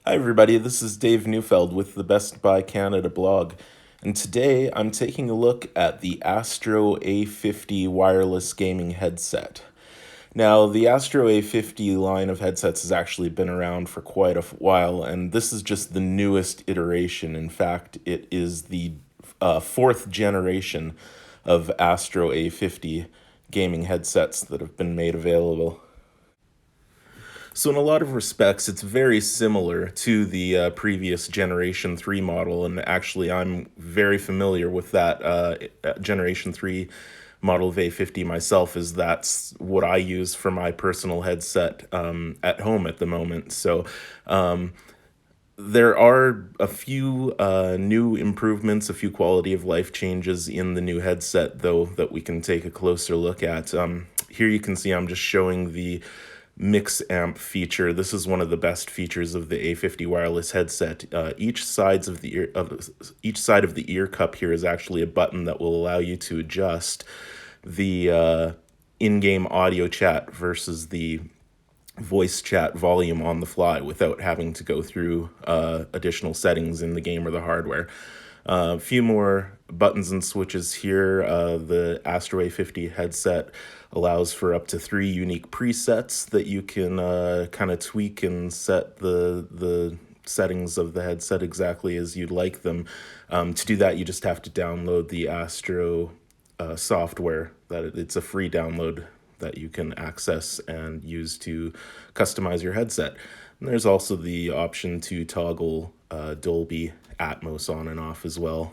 Hi, everybody. This is Dave Neufeld with the Best Buy Canada blog. And today I'm taking a look at the Astro A50 wireless gaming headset. Now, the Astro A50 line of headsets has actually been around for quite a while, and this is just the newest iteration. In fact, it is the fourth generation of Astro A50 gaming headsets that have been made available. So, in a lot of respects, it's very similar to the previous Generation 3 model, and actually, I'm very familiar with that Generation 3 model of A50 myself, as that's what I use for my personal headset at home at the moment. So, um, there are a few new improvements, a few quality of life changes in the new headset, though, that we can take a closer look at. Here you can see I'm just showing the mix amp feature. This is one of the best features of the A50 wireless headset. Each side of the ear cup here is actually a button that will allow you to adjust the in-game audio chat versus the voice chat volume on the fly without having to go through additional settings in the game or the hardware. A few more buttons and switches here. The Astro A50 headset allows for up to 3 unique presets that you can kind of tweak and set the settings of the headset exactly as you'd like them. To do that, you just have to download the Astro software. It's a free download that you can access and use to customize your headset. And there's also the option to toggle Dolby Atmos on and off as well.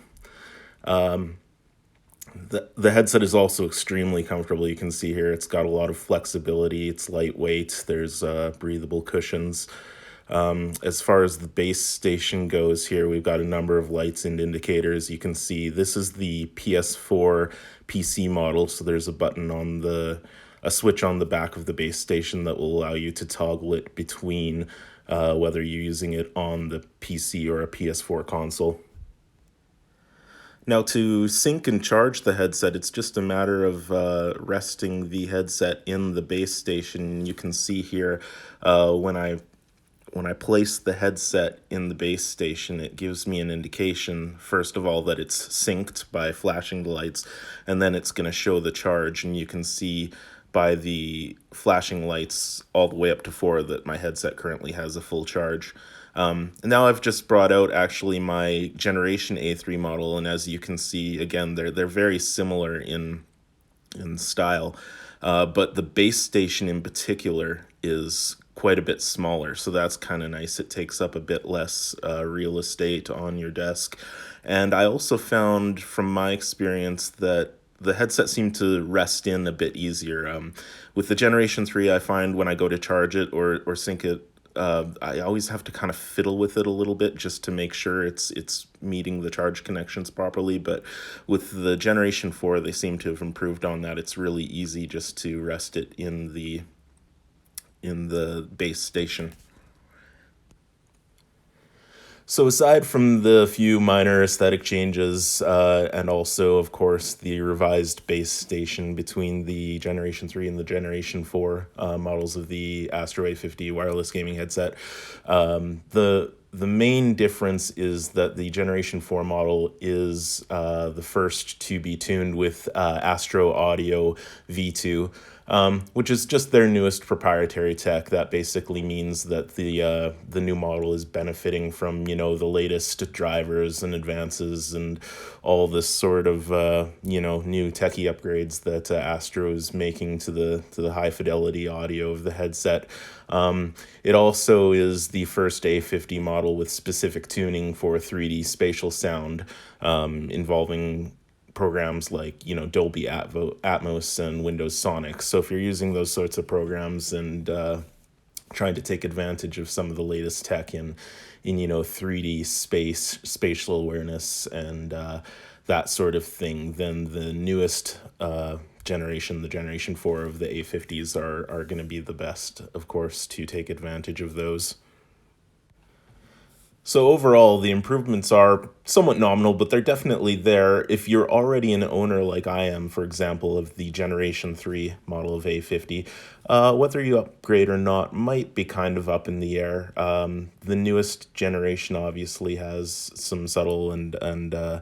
The headset is also extremely comfortable. You can see here it's got a lot of flexibility. It's lightweight. There's breathable cushions. As far as the base station goes here, we've got a number of lights and indicators. You can see this is the PS4 PC model, so there's a switch on the back of the base station that will allow you to toggle it between whether you're using it on the PC or a PS4 console. Now, to sync and charge the headset, it's just a matter of resting the headset in the base station. You can see here when I place the headset in the base station, it gives me an indication, first of all, that it's synced by flashing the lights, and then it's going to show the charge, and you can see by the flashing lights all the way up to 4 that my headset currently has a full charge. And now I've just brought out actually my Generation A3 model, and as you can see, again, they're very similar in style, but the base station in particular is quite a bit smaller, so that's kind of nice. It takes up a bit less real estate on your desk. And I also found from my experience that the headset seemed to rest in a bit easier. With the Generation 3, I find when I go to charge it or sync it, I always have to kind of fiddle with it a little bit just to make sure it's meeting the charge connections properly. But with the Generation 4, they seem to have improved on that. It's really easy just to rest it in the base station. So aside from the few minor aesthetic changes, and also, of course, the revised base station between the Generation 3 and the Generation 4 models of the Astro A50 wireless gaming headset, the main difference is that the Generation 4 model is the first to be tuned with Astro Audio V2, which is just their newest proprietary tech. That basically means that the new model is benefiting from the latest drivers and advances and all this sort of new techie upgrades that Astro is making to the high fidelity audio of the headset. It also is the first A50 model with specific tuning for 3D spatial sound, involving programs like Dolby Atmos and Windows Sonic. So if you're using those sorts of programs and trying to take advantage of some of the latest tech in 3D spatial awareness and that sort of thing, then the newest generation, the Generation 4 of the A50s, are going to be the best, of course, to take advantage of those. So overall, the improvements are somewhat nominal, but they're definitely there. If you're already an owner like I am, for example, of the Generation 3 model of A50, whether you upgrade or not might be kind of up in the air. The newest generation obviously has some subtle and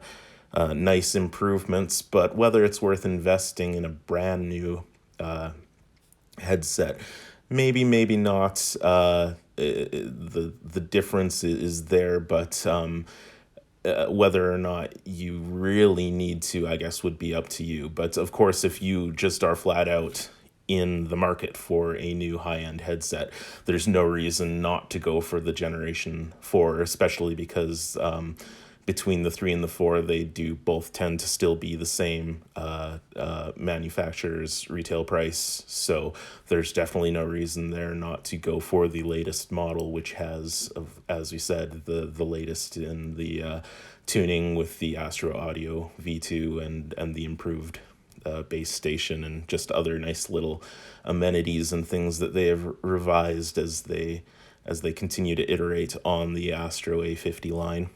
nice improvements, but whether it's worth investing in a brand new headset. Maybe, maybe not. The difference is there, but whether or not you really need to, I guess, would be up to you. But of course, if you just are flat out in the market for a new high-end headset, there's no reason not to go for the Generation 4, especially because between the 3 and the 4, they do both tend to still be the same manufacturer's retail price. So there's definitely no reason there not to go for the latest model, which has, as we said, the latest in the tuning with the Astro Audio V2 and the improved base station and just other nice little amenities and things that they have revised as they continue to iterate on the Astro A50 line.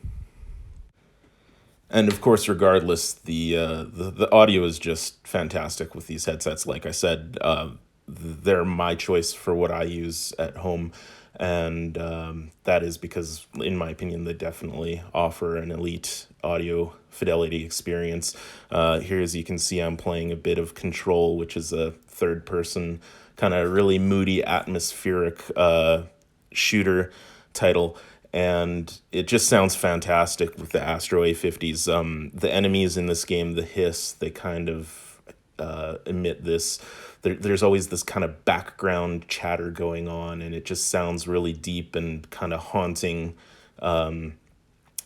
And of course, regardless, the audio is just fantastic with these headsets. Like I said, they're my choice for what I use at home, and that is because, in my opinion, they definitely offer an elite audio fidelity experience. Here, as you can see, I'm playing a bit of Control, which is a third-person kind of really moody, atmospheric shooter title, and it just sounds fantastic with the Astro A50s. The enemies in this game, the hiss, they kind of emit this. There's always this kind of background chatter going on, and it just sounds really deep and kind of haunting, and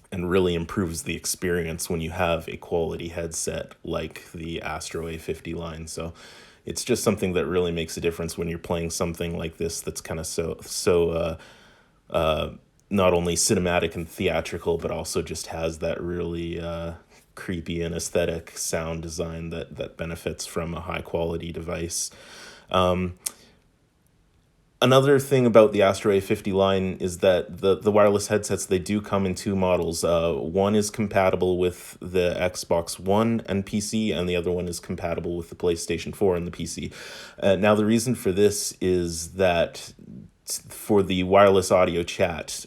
really improves the experience when you have a quality headset like the Astro A50 line. So it's just something that really makes a difference when you're playing something like this that's kind of not only cinematic and theatrical, but also just has that really creepy and aesthetic sound design that benefits from a high quality device. Another thing about the Astro A50 line is that the wireless headsets, they do come in two models. One is compatible with the Xbox One and PC, and the other one is compatible with the PlayStation 4 and the PC. Now, the reason for this is that for the wireless audio chat,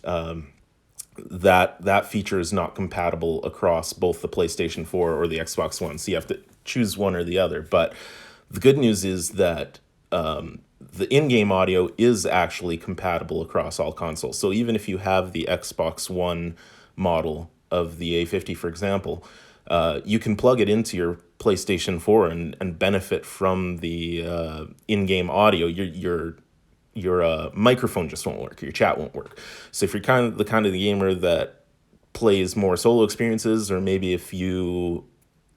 that feature is not compatible across both the PlayStation 4 or the Xbox One. So you have to choose one or the other. But the good news is that the in-game audio is actually compatible across all consoles. So even if you have the Xbox One model of the A50, for example, you can plug it into your PlayStation 4 and benefit from the in-game audio. Your microphone just won't work. Your chat won't work. So if you're the kind of gamer that plays more solo experiences, or maybe if you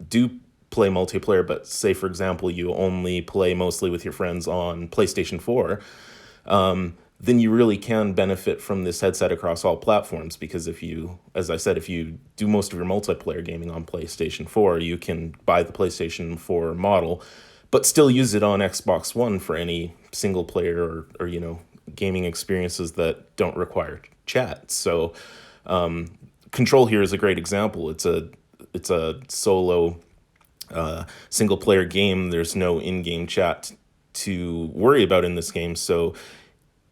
do play multiplayer, but say for example you only play mostly with your friends on PlayStation 4, then you really can benefit from this headset across all platforms, because if you, as I said, if you do most of your multiplayer gaming on PlayStation 4, you can buy the PlayStation 4 model, but still use it on Xbox One for any single player or gaming experiences that don't require chat. So Control here is a great example. It's a solo single player game. There's no in-game chat to worry about in this game. So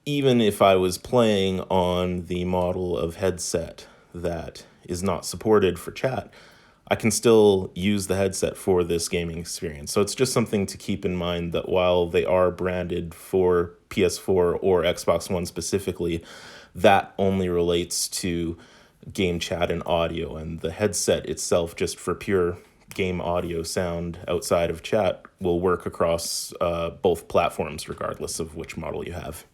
even if I was playing on the model of headset that is not supported for chat, I can still use the headset for this gaming experience. So it's just something to keep in mind, that while they are branded for PS4 or Xbox One specifically, that only relates to game chat and audio, and the headset itself, just for pure game audio sound outside of chat, will work across both platforms regardless of which model you have.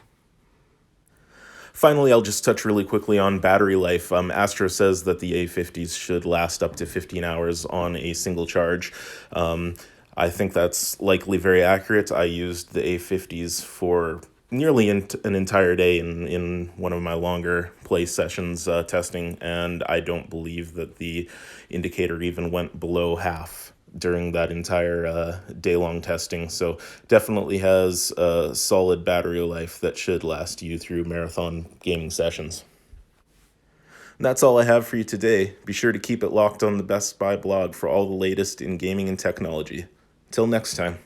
Finally, I'll just touch really quickly on battery life. Astro says that the A50s should last up to 15 hours on a single charge. I think that's likely very accurate. I used the A50s for nearly an entire day in one of my longer play sessions testing, and I don't believe that the indicator even went below half during that entire day-long testing. So definitely has a solid battery life that should last you through marathon gaming sessions. And that's all I have for you today. Be sure to keep it locked on the Best Buy blog for all the latest in gaming and technology. Till next time.